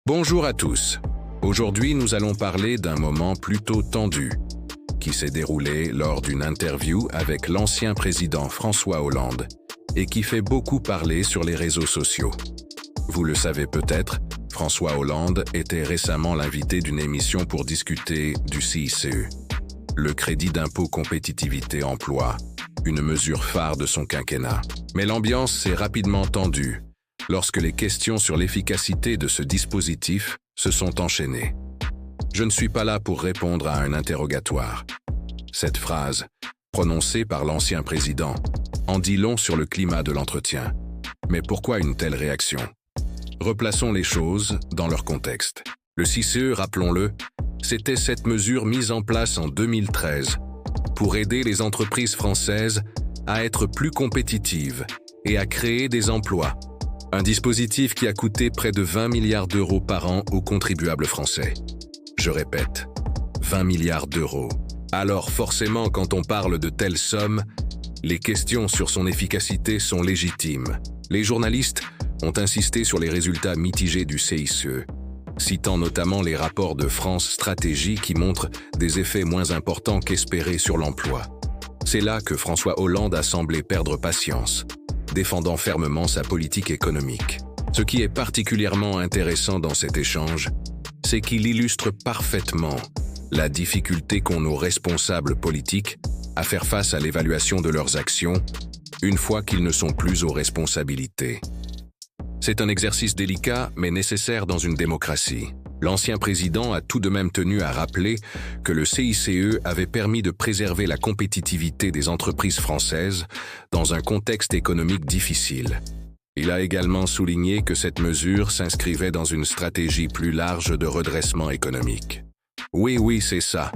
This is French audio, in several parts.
Bonjour à tous. Aujourd'hui, nous allons parler d'un moment plutôt tendu qui s'est déroulé lors d'une interview avec l'ancien président François Hollande et qui fait beaucoup parler sur les réseaux sociaux. Vous le savez peut-être, François Hollande était récemment l'invité d'une émission pour discuter du CICE, le crédit d'impôt compétitivité emploi, une mesure phare de son quinquennat. Mais l'ambiance s'est rapidement tendue lorsque les questions sur l'efficacité de ce dispositif se sont enchaînées. Je ne suis pas là pour répondre à un interrogatoire. Cette phrase, prononcée par l'ancien président, en dit long sur le climat de l'entretien. Mais pourquoi une telle réaction? Replaçons les choses dans leur contexte. Le CICE, rappelons-le, c'était cette mesure mise en place en 2013 pour aider les entreprises françaises à être plus compétitives et à créer des emplois. Un dispositif qui a coûté près de 20 milliards d'euros par an aux contribuables français. Je répète, 20 milliards d'euros. Alors forcément, quand on parle de telles sommes, les questions sur son efficacité sont légitimes. Les journalistes ont insisté sur les résultats mitigés du CICE, citant notamment les rapports de France Stratégie qui montrent des effets moins importants qu'espérés sur l'emploi. C'est là que François Hollande a semblé perdre patience, défendant fermement sa politique économique. Ce qui est particulièrement intéressant dans cet échange, c'est qu'il illustre parfaitement la difficulté qu'ont nos responsables politiques à faire face à l'évaluation de leurs actions une fois qu'ils ne sont plus aux responsabilités. C'est un exercice délicat mais nécessaire dans une démocratie. L'ancien président a tout de même tenu à rappeler que le CICE avait permis de préserver la compétitivité des entreprises françaises dans un contexte économique difficile. Il a également souligné que cette mesure s'inscrivait dans une stratégie plus large de redressement économique. Oui, c'est ça.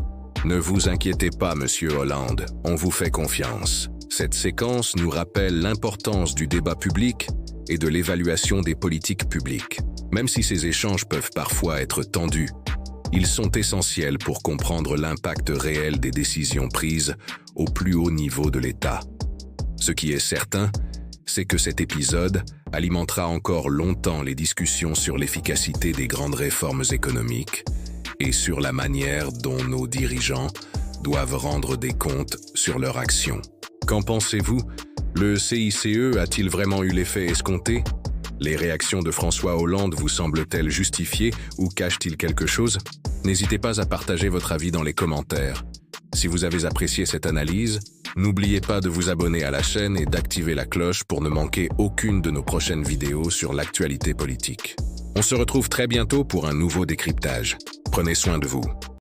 Ne vous inquiétez pas, monsieur Hollande, on vous fait confiance. Cette séquence nous rappelle l'importance du débat public et de l'évaluation des politiques publiques. Même si ces échanges peuvent parfois être tendus, ils sont essentiels pour comprendre l'impact réel des décisions prises au plus haut niveau de l'État. Ce qui est certain, c'est que cet épisode alimentera encore longtemps les discussions sur l'efficacité des grandes réformes économiques et sur la manière dont nos dirigeants doivent rendre des comptes sur leurs actions. Qu'en pensez-vous? Le CICE a-t-il vraiment eu l'effet escompté? Les réactions de François Hollande vous semblent-elles justifiées ou cachent-ils quelque chose? N'hésitez pas à partager votre avis dans les commentaires. Si vous avez apprécié cette analyse, n'oubliez pas de vous abonner à la chaîne et d'activer la cloche pour ne manquer aucune de nos prochaines vidéos sur l'actualité politique. On se retrouve très bientôt pour un nouveau décryptage. Prenez soin de vous.